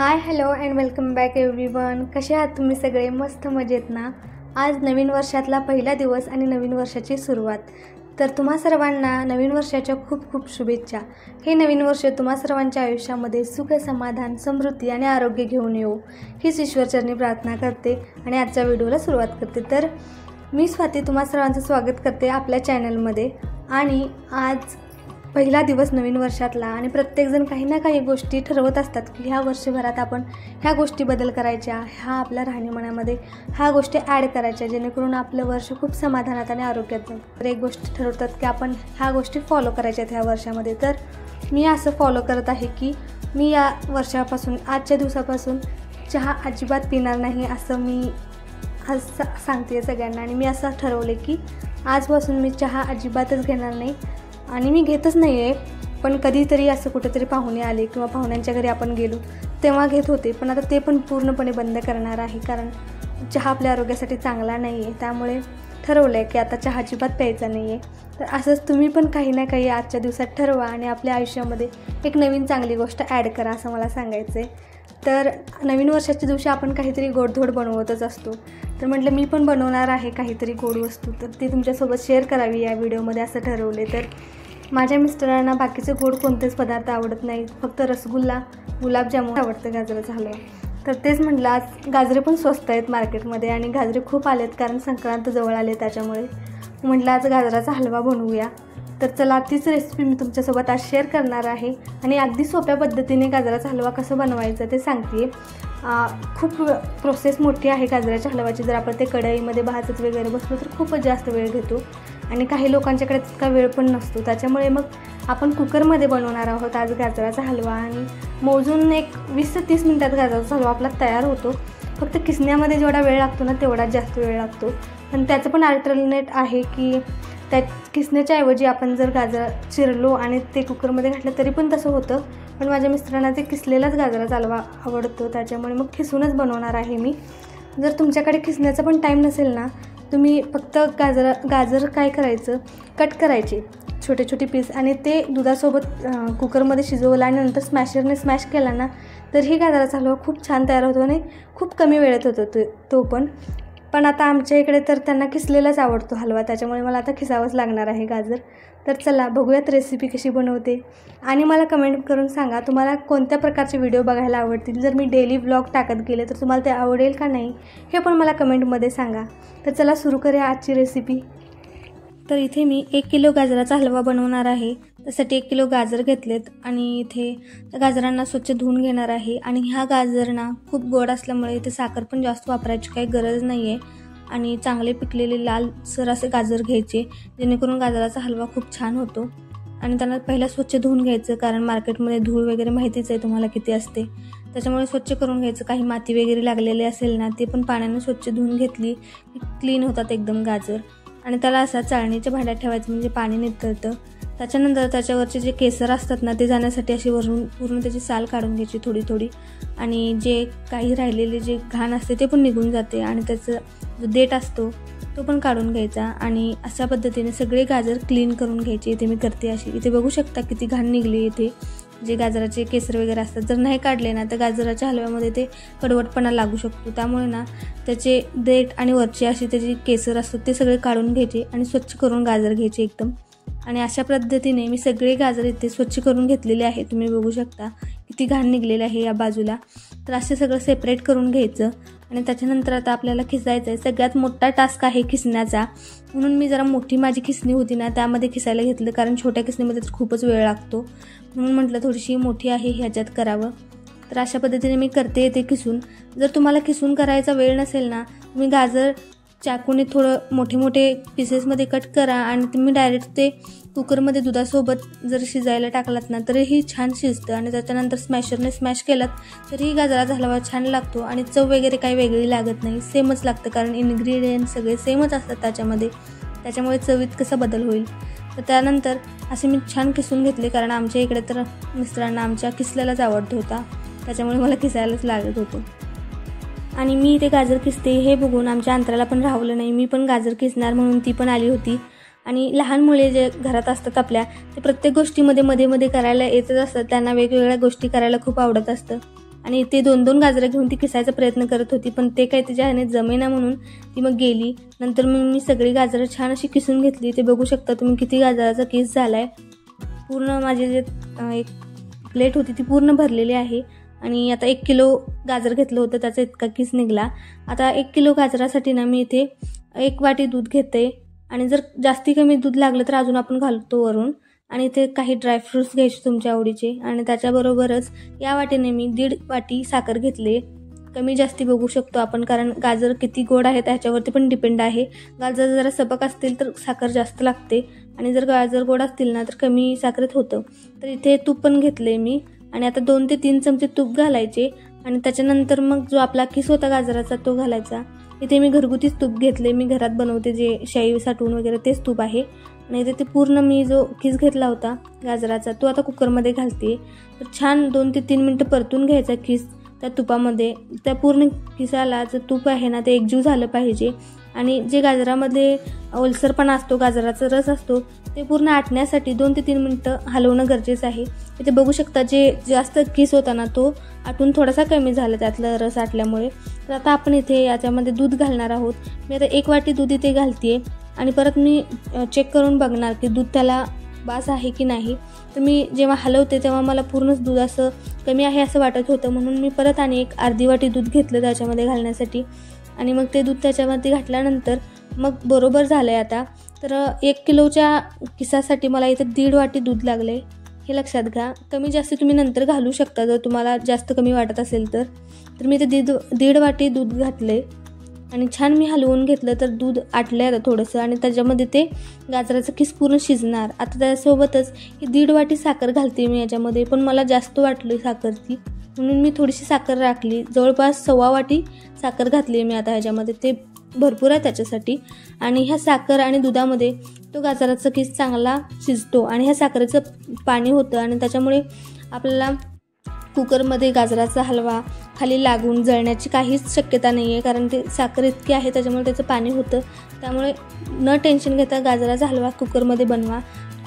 Hi hello and welcome back everyone. कसे आहात तुम्ही सगळे? मस्त मजेत ना? आज नवीन वर्षातला पहिला दिवस आणि नवीन वर्षाची सुरुवात. तर तुम्हा सर्वांना नवीन वर्षाच्या खूप खूप शुभेच्छा. हे नवीन वर्ष तुम्हा सर्वांच्या आयुष्यामध्ये सुख, समाधान, समृद्धी आणि आरोग्य घेऊन येऊ हीच ईश्वरचरणी प्रार्थना करते आणि आजच्या व्हिडिओला सुरुवात करते. तर मी स्वाती तुम्हा सर्वांचं स्वागत करते आपल्या चॅनलमध्ये. आणि आज पहिला दिवस नवीन वर्षातला आणि प्रत्येकजण काही ना काही गोष्टी ठरवत असतात की ह्या वर्षभरात आपण ह्या गोष्टी बदल करायच्या, ह्या आपल्या राहणीमानामध्ये ह्या गोष्टी ॲड करायच्या जेणेकरून आपलं वर्ष खूप समाधानात आणि आरोग्यात जाईल. तर एक गोष्ट ठरवतात की आपण ह्या गोष्टी फॉलो करायच्यात ह्या वर्षामध्ये. तर मी असं फॉलो करत आहे की मी या वर्षापासून आजच्या दिवसापासून चहा अजिबात पिणार नाही असं मी आज सांगते सगळ्यांना. आणि मी असं ठरवले की आजपासून मी चहा अजिबातच घेणार नाही आणि मी घेतच नाही आहे. पण कधीतरी असं कुठेतरी पाहुणे आले किंवा पाहुण्यांच्या घरी आपण गेलो तेव्हा घेत होते, पण आता ते पण पूर्णपणे बंद करणार आहे कारण चहा आपल्या आरोग्यासाठी चांगला नाही आहे. त्यामुळे ठरवलं आहे की आता चहा अजिबात प्यायचा नाही आहे. तर असंच तुम्ही पण काही ना काही आजच्या दिवसात ठरवा आणि आपल्या आयुष्यामध्ये एक नवीन चांगली गोष्ट ॲड करा असं मला सांगायचं आहे. तर नवीन वर्षाच्या दिवशी आपण काहीतरी गोडधोड बनवतच असतो. तर म्हटलं मी पण बनवणार आहे काहीतरी गोड वस्तू, तर ती तुमच्यासोबत शेअर करावी या व्हिडिओमध्ये असं ठरवले. तर माझ्या मिस्टरांना बाकीचे गोड कोणतेच पदार्थ आवडत नाहीत, फक्त रसगुल्ला, गुलाबजामुन आवडतं, गाजराचा हलवा. तर तेच म्हटलं आज गाजरे पण स्वस्त आहेत मार्केटमध्ये आणि गाजरे खूप आलेत कारण संक्रांत जवळ आले. त्याच्यामुळे म्हटलं आज गाजराचा हलवा बनवूया. तर चला तीच रेसिपी मी तुमच्यासोबत आज शेअर करणार आहे आणि अगदी सोप्या पद्धतीने गाजराचा हलवा कसं बनवायचं ते सांगते. खूप प्रोसेस मोठी आहे गाजराच्या हलव्याची. जर आपण ते कढईमध्ये भाजत वगैरे बसलो तर खूपच जास्त वेळ घेतो आणि काही लोकांच्याकडे तितका वेळ पण नसतो. त्याच्यामुळे मग आपण कुकरमध्ये बनवणार आहोत आज गाजराचा हलवा आणि मोजून एक 20 ते 30 मिनटात गाजराचा हलवा आपला तयार होतो. फक्त किसण्यामध्ये जेवढा वेळ लागतो ना तेवढाच जास्त वेळ लागतो. पण त्याचं पण अल्टरनेट आहे की त्या किसण्याच्या ऐवजी आपण जर गाजर चिरलो आणि ते कुकरमध्ये घातलं तरी पण तसं होतं. पण माझ्या मिस्टरांना ते किसलेलाच गाजराचा हलवा आवडतो, त्याच्यामुळे मग खिसूनच बनवणार आहे मी. जर तुमच्याकडे खिसण्याचा पण टाईम नसेल ना, तुम्ही फक्त गाजर काय करायचं, कट करायचे छोटे छोटे पीस आणि ते दुधासोबत कुकरमध्ये शिजवलं आणि नंतर स्मॅशरने स्मॅश केला ना तर ही गाजराचा हलवा खूप छान तयार होतो आणि खूप कमी वेळेत होतो तो पण आता आमच्या इकडे तर त्यांना किसलेलाच आवडतो हलवा, त्याच्यामुळे मला आता खिसावंच लागणार आहे गाजर. तर चला बघूयात रेसिपी कशी बनवते आणि मला कमेंट करून सांगा तुम्हाला कोणत्या प्रकारचे व्हिडिओ बघायला आवडतील. जर मी डेली व्लॉग टाकत गेले तर तुम्हाला ते आवडेल का नाही हे पण मला कमेंटमध्ये सांगा. तर चला सुरू करूया आजची रेसिपी. तर इथे मी 1 किलो गाजराचा हलवा बनवणार आहे. त्यासाठी 1 किलो गाजर घेतलेत आणि इथे त्या गाजरांना स्वच्छ धुवून घेणार आहे. आणि ह्या गाजरांना खूप गोड असल्यामुळे इथे साखर पण जास्त वापरायची काही गरज नाही आहे आणि चांगले पिकलेले लालसर असे गाजर घ्यायचे जेणेकरून गाजराचा हलवा खूप छान होतो. आणि त्यांना पहिला स्वच्छ धुवून घ्यायचं कारण मार्केटमध्ये धूळ वगैरे माहितीच आहे तुम्हाला किती असते, त्याच्यामुळे स्वच्छ करून घ्यायचं. काही माती वगैरे लागलेली असेल ना ते पण पाण्याने स्वच्छ धुवून घेतली क्लीन होतात एकदम गाजर. आणि त्याला असा चाळणीच्या भांड्यात ठेवायचं म्हणजे पाणी नितळतं. त्याच्यानंतर त्याच्यावरचे जे केसर असतात ना ते जाण्यासाठी अशी वरून पूर्ण त्याची साल काढून घ्यायची थोडी थोडी आणि जे काही राहिलेले जे घाण असते ते पण निघून जाते आणि त्याचं जो देठ असतो तो पण काढून घ्यायचा. आणि अशा पद्धतीने सगळे गाजर क्लीन करून घ्यायचे. इथे मी करते अशी. इथे बघू शकता किती घाण निघली इथे जे गाजराचे केसर वगैरे असतात. जर नाही काढले ना तर गाजराच्या हलव्यामध्ये ते कडवटपणा लागू शकतो. त्यामुळे ना त्याचे देठ आणि वरचे असे त्याचे केसर असतात ते सगळे काढून घ्यायचे आणि स्वच्छ करून गाजर घ्यायचे एकदम. आणि अशा पद्धतीने मी सगळे गाजर इथे स्वच्छ करून घेतलेले आहे. तुम्ही बघू शकता किती घाण निघलेले आहे या बाजूला. तर असे सगळं सेपरेट करून घ्यायचं आणि त्याच्यानंतर आता आपल्याला खिसायचं आहे. सगळ्यात मोठा टास्क आहे खिसण्याचा, म्हणून मी जरा मोठी माझी खिसणी होती ना त्यामध्ये खिसायला घेतलं कारण छोट्या खिसणीमध्ये तर खूपच वेळ लागतो, म्हणून म्हटलं थोडीशी मोठी आहे ह्याच्यात करावं. तर अशा पद्धतीने मी करते ते खिसून. जर तुम्हाला खिसून करायचा वेळ नसेल ना तुम्ही गाजर चाकूने थोडं मोठे मोठे पीसेसमध्ये कट करा आणि तुम्ही डायरेक्ट ते कुकरमध्ये दुधासोबत जर शिजायला टाकलात ना तरीही छान शिजतं आणि त्याच्यानंतर स्मॅशरने स्मॅश केलात तरीही गाजराचा हलवा छान लागतो आणि चव वगैरे काही वेगळी लागत नाही, सेमच लागतं कारण इन्ग्रेडियंट सगळे सेमच असतात त्याच्यामध्ये, त्याच्यामुळे चवीत कसा बदल होईल. तर त्यानंतर असे मी छान किसून घेतले कारण आमच्या इकडे तर मिस्टरांना आमच्या किसलेलाच आवडत होता, त्याच्यामुळे मला किसायलाच लागत होतं. आणि मी इथे गाजर किसते हे बघून आमच्या अंतराला पण राहवलं नाही, मी पण गाजर किसणार म्हणून ती पण आली होती. आणि लहान मुले जे घरात असतात आपल्या ते प्रत्येक गोष्टीमध्ये मध्ये मध्ये करायला येतच असतात, त्यांना वेगवेगळ्या गोष्टी करायला खूप आवडत असतं. आणि ते 2-2 गाजरं घेऊन ती किसायचा प्रयत्न करत होती, पण ते काही तिच्या ह्याने जमेना म्हणून ती मग गेली. नंतर मग मी सगळी गाजरं छान अशी किसून घेतली. ते बघू शकता तुम्ही किती गाजराचा किस झाला आहे. पूर्ण माझे जे एक प्लेट होती ती पूर्ण भरलेली आहे. आणि आता 1 किलो गाजर घेतलं होतं, त्याचा इतका किस निघाला. आता 1 किलो गाजरासाठी ना मी इथे 1 वाटी दूध घेते आणि जर जास्ती कमी दूध लागलं तर अजून आपण घालतो वरून. आणि इथे काही ड्रायफ्रूट्स घ्यायचे तुमच्या आवडीचे आणि त्याच्याबरोबरच या वाटीने मी 1.5 वाटी साखर घेतले. कमी जास्ती बघू शकतो आपण, कारण गाजर किती गोड आहे त्याच्यावरती पण डिपेंड आहे. गाजर जरा सपक असतील तर साखर जास्त लागते आणि जर गाजर गोड असतील ना तर कमी साखरेत होतं. तर इथे तूप पण घेतले मी आणि आता 2 ते 3 चमचे तूप घालायचे आणि त्याच्यानंतर मग जो आपला किस होता गाजराचा तो घालायचा. इथे मी घरगुतीच तूप घेतले, मी घरात बनवते जे शाई साठवून वगैरे तेच तूप आहे. आणि इथे ते पूर्ण मी जो किस घेतला होता गाजराचा तो आता कुकरमध्ये घालते. तर छान 2 ते 3 मिनटं परतून घ्यायचा किस त्या तुपामध्ये. त्या पूर्ण किसाला जे तूप आहे ना ते एकजीव झालं पाहिजे आणि जे गाजरामध्ये ओलसरपणा असतो, गाजराचा रस असतो ते पूर्ण आटण्यासाठी 2 ते 3 मिनटं हलवणं गरजेचं आहे. इथे बघू शकता जे जास्त किस होता ना तो आटून थोडासा कमी झाला त्यातला रस आटल्यामुळे. तर आता आपण इथे याच्यामध्ये दूध घालणार आहोत. मी आता 1 वाटी दूध इथे घालते आणि परत मी चेक करून बघणार की दूध त्याला बास आहे की नाही. तर मी जेव्हा हलवते तेव्हा मला पूर्णच दूध असं कमी आहे असं वाटत होतं, म्हणून मी परत आणि एक अर्धी वाटी दूध घेतलं त्याच्यामध्ये घालण्यासाठी आणि मग ते दूध त्याच्यामध्ये घातल्यानंतर मग बरोबर झालं आहे आता. तर 1 किलोच्या किसासाठी मला इथं 1.5 वाटी दूध लागले, हे लक्षात घ्या. कमी जास्त तुम्ही नंतर घालू शकता जर तुम्हाला जास्त कमी वाटत असेल तर. तर मी इथे 1.5 वाटी दूध घातले आणि छान मी हलवून घेतलं. तर दूध आटलं आता थोडंसं आणि त्याच्यामध्ये ते गाजराचं किस पूर्ण शिजणार. आता त्यासोबतच ही 1.5 वाटी साखर घालते मी याच्यामध्ये, पण मला जास्त वाटली साखर ती म्हणून मी थोडीशी साखर राखली. जवळपास 1.25 वाटी साखर घातली मी आता ह्याच्यामध्ये, ते भरपूर आहे त्याच्यासाठी. आणि ह्या साखर आणि दुधामध्ये तो गाजराचा किस चांगला शिजतो आणि ह्या साखरेचं पाणी होतं आणि त्याच्यामुळे आपल्याला कुकरमध्ये गाजराचा हलवा खाली लागून जळण्याची काहीच शक्यता नाही आहे, कारण ते साखर इतकी आहे त्याच्यामुळे त्याचं पाणी होतं. त्यामुळे न टेन्शन घेता गाजराचा हलवा कुकरमध्ये बनवा,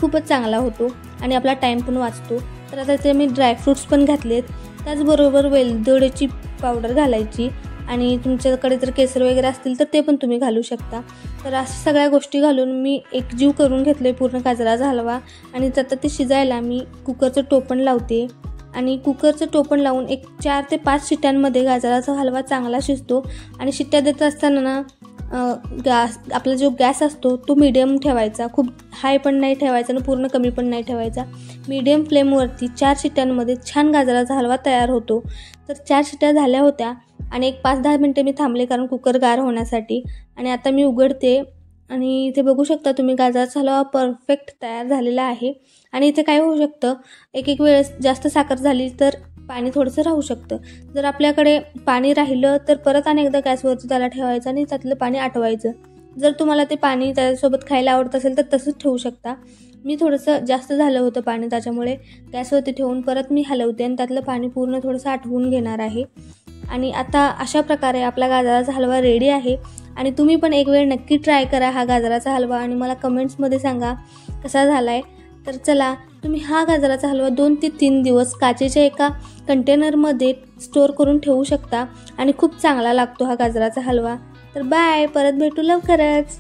खूपच चांगला होतो आणि आपला टाईम पण वाचतो. तर आता ते मी ड्रायफ्रूट्स पण घातलेत, त्याचबरोबर वेलदोड्याची पावडर घालायची आणि तुमच्याकडे जर केसर वगैरे असतील तर ते पण तुम्ही घालू शकता. तर अशा सगळ्या गोष्टी घालून मी एकजीव करून घेतले पूर्ण गाजराचा हलवा आणि आता ते शिजायला मी कुकरचं टोपण लावते आणि कुकरचं टोपण लावून एक 4 ते 5 शिट्ट्यांमध्ये गाजराचा हलवा चांगला शिजतो. आणि शिट्ट्या देत असताना ना आपला जो गॅस असतो तो मीडियम ठेवायचा, खूप हाय पण नाही ठेवायचा आणि पूर्ण कमी पण नाही ठेवायचा. मीडियम फ्लेमवरती 4 शिट्ट्यांमध्ये छान गाजराचा हलवा तयार होतो. तर 4 शिट्ट्या झाल्या होत्या आणि एक 5-10 मिनटं मी थांबले कारण कुकर गार होण्यासाठी. आणि आता मी उघडते आणि इथे बघू शकता तुम्ही गाजराचा हलवा परफेक्ट तयार झालेला आहे. आणि इथे काय होऊ शकतं, एक वेळेस जास्त साखर झाली तर पाणी थोडंसं राहू शकतं. जर आपल्याकडे पाणी राहिलं तर परत आणि एकदा गॅसवरती त्याला ठेवायचं आणि त्यातलं पाणी आटवायचं. जर तुम्हाला ते पाणी त्याच्यासोबत खायला आवडत असेल तर तसंच ठेवू शकता. मी थोडंसं जास्त झालं होतं पाणी, त्याच्यामुळे गॅसवरती ठेवून परत मी हलवते आणि त्यातलं पाणी पूर्ण थोडंसं आटवून घेणार आहे. आणि आता अशा प्रकारे आपला गाजराचा हलवा रेडी आहे. आणि तुम्ही पण एक वेळ नक्की ट्राय करा हा गाजराचा हलवा आणि मला कमेंट्समध्ये सांगा कसा झाला आहे. तर चला, तुम्ही हा गाजराचा हलवा 2 ते 3 दिवस काचेच्या एका कंटेनरमध्ये स्टोअर करून ठेवू शकता आणि खूप चांगला लागतो हा गाजराचा हलवा. तर बाय, परत भेटू लवकरच.